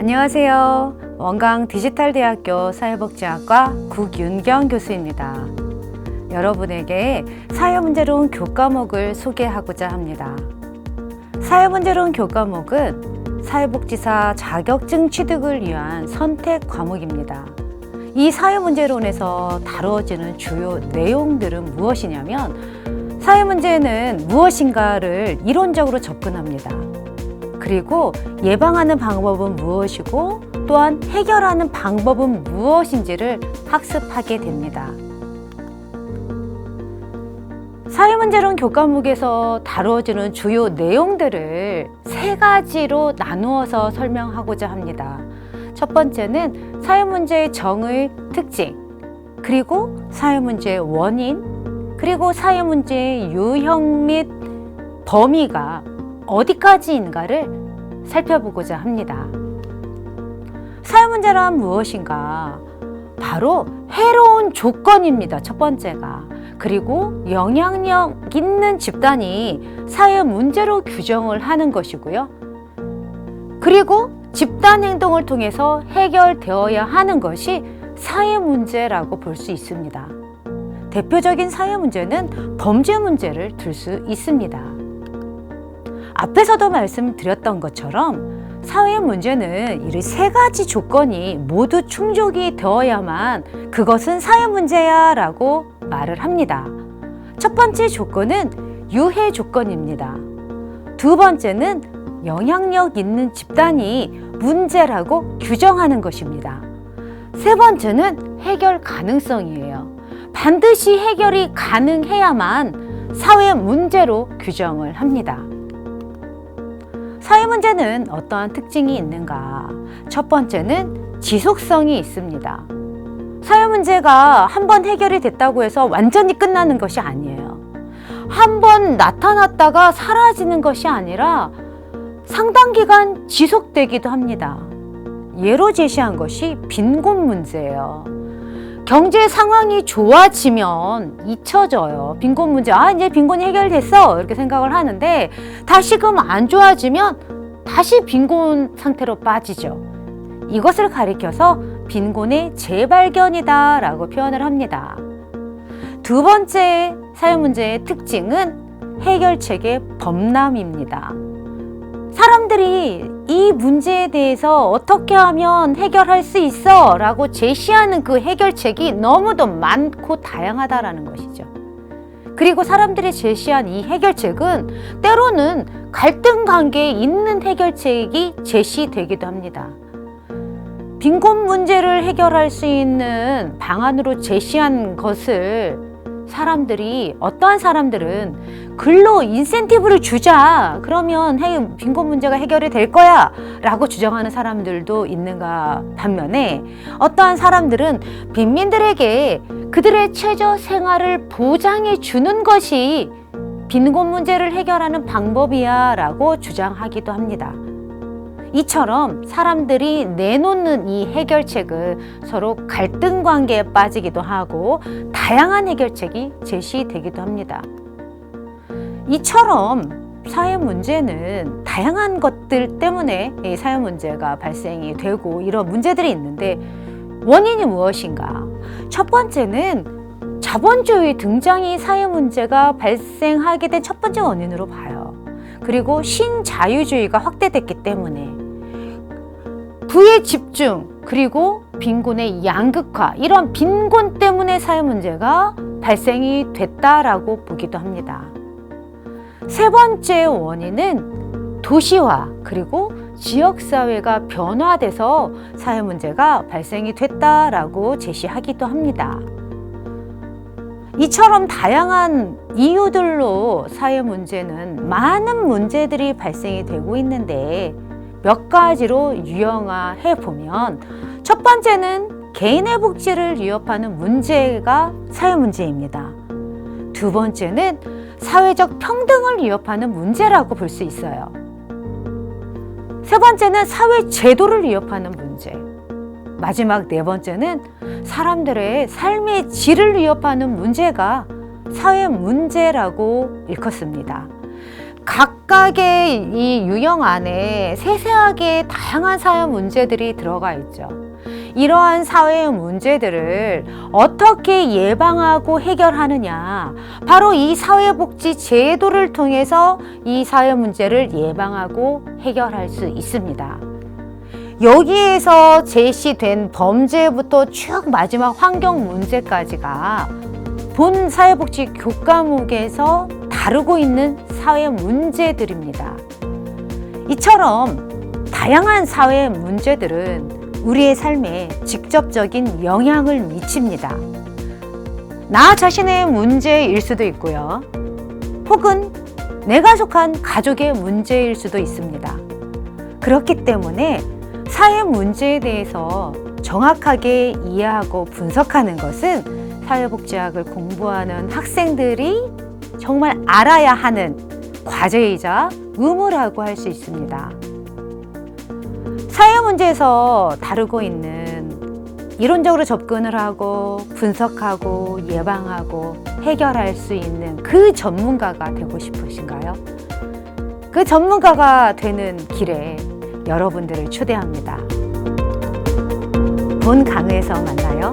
안녕하세요. 원광 디지털대학교 사회복지학과 국윤경 교수입니다. 여러분에게 사회문제론 교과목을 소개하고자 합니다. 사회문제론 교과목은 사회복지사 자격증 취득을 위한 선택 과목입니다. 이 사회문제론에서 다뤄지는 주요 내용들은 무엇이냐면, 사회문제는 무엇인가를 이론적으로 접근합니다. 그리고 예방하는 방법은 무엇이고, 또한 해결하는 방법은 무엇인지를 학습하게 됩니다. 사회문제론 교과목에서 다뤄지는 주요 내용들을 세 가지로 나누어서 설명하고자 합니다. 첫 번째는 사회문제의 정의 특징, 그리고 사회문제의 원인, 그리고 사회문제의 유형 및 범위가 어디까지인가를 살펴보고자 합니다. 사회문제란 무엇인가? 바로 해로운 조건입니다. 첫 번째가. 그리고 영향력 있는 집단이 사회문제로 규정을 하는 것이고요. 그리고 집단 행동을 통해서 해결되어야 하는 것이 사회문제라고 볼 수 있습니다. 대표적인 사회문제는 범죄 문제를 들 수 있습니다. 앞에서도 말씀드렸던 것처럼 사회문제는 이 세 가지 조건이 모두 충족이 되어야만 그것은 사회문제야 라고 말을 합니다. 첫 번째 조건은 유해 조건입니다. 두 번째는 영향력 있는 집단이 문제라고 규정하는 것입니다. 세 번째는 해결 가능성이에요. 반드시 해결이 가능해야만 사회 문제로 규정을 합니다. 사회문제는 어떠한 특징이 있는가? 첫 번째는 지속성이 있습니다. 사회문제가 한번 해결이 됐다고 해서 완전히 끝나는 것이 아니에요. 한번 나타났다가 사라지는 것이 아니라 상당 기간 지속되기도 합니다. 예로 제시한 것이 빈곤 문제예요. 경제 상황이 좋아지면 잊혀져요. 빈곤 문제, 이제 빈곤이 해결됐어 이렇게 생각을 하는데, 다시금 안 좋아지면 다시 빈곤 상태로 빠지죠. 이것을 가리켜서 빈곤의 재발견이다 라고 표현을 합니다. 두 번째 사회문제의 특징은 해결책의 범람입니다. 사람들이 이 문제에 대해서 어떻게 하면 해결할 수 있어 라고 제시하는 그 해결책이 너무도 많고 다양하다라는 것이죠. 그리고 사람들이 제시한 이 해결책은 때로는 갈등 관계에 있는 해결책이 제시되기도 합니다. 빈곤 문제를 해결할 수 있는 방안으로 제시한 것을 어떠한 사람들은 근로 인센티브를 주자, 그러면 빈곤 문제가 해결이 될 거야 라고 주장하는 사람들도 있는가 반면에, 어떠한 사람들은 빈민들에게 그들의 최저 생활을 보장해 주는 것이 빈곤 문제를 해결하는 방법이야 라고 주장하기도 합니다. 이처럼 사람들이 내놓는 이 해결책은 서로 갈등 관계에 빠지기도 하고 다양한 해결책이 제시되기도 합니다. 이처럼 사회 문제는 다양한 것들 때문에 이 사회 문제가 발생이 되고 이런 문제들이 있는데, 원인이 무엇인가? 첫 번째는 자본주의 등장이 사회 문제가 발생하게 된 첫 번째 원인으로 봐요. 그리고 신자유주의가 확대됐기 때문에 부의 집중, 그리고 빈곤의 양극화, 이런 빈곤 때문에 사회 문제가 발생이 됐다라고 보기도 합니다. 세 번째 원인은 도시화, 그리고 지역사회가 변화돼서 사회 문제가 발생이 됐다라고 제시하기도 합니다. 이처럼 다양한 이유들로 사회 문제는 많은 문제들이 발생이 되고 있는데, 몇 가지로 유형화해 보면, 첫 번째는 개인의 복지를 위협하는 문제가 사회 문제입니다. 두 번째는 사회적 평등을 위협하는 문제라고 볼 수 있어요. 세 번째는 사회 제도를 위협하는 문제. 마지막 네 번째는 사람들의 삶의 질을 위협하는 문제가 사회 문제라고 일컫습니다. 각각의 이 유형 안에 세세하게 다양한 사회 문제들이 들어가 있죠. 이러한 사회의 문제들을 어떻게 예방하고 해결하느냐, 바로 이 사회복지 제도를 통해서 이 사회 문제를 예방하고 해결할 수 있습니다. 여기에서 제시된 범죄부터 쭉 마지막 환경 문제까지가 본 사회복지 교과목에서 다루고 있는 사회 문제들입니다. 이처럼 다양한 사회 문제들은 우리의 삶에 직접적인 영향을 미칩니다. 나 자신의 문제일 수도 있고요. 혹은 내가 속한 가족의 문제일 수도 있습니다. 그렇기 때문에 사회 문제에 대해서 정확하게 이해하고 분석하는 것은 사회복지학을 공부하는 학생들이 정말 알아야 하는 과제이자 의무라고 할 수 있습니다. 사회 문제에서 다루고 있는 이론적으로 접근을 하고 분석하고 예방하고 해결할 수 있는 그 전문가가 되고 싶으신가요? 그 전문가가 되는 길에 여러분들을 초대합니다. 본 강의에서 만나요.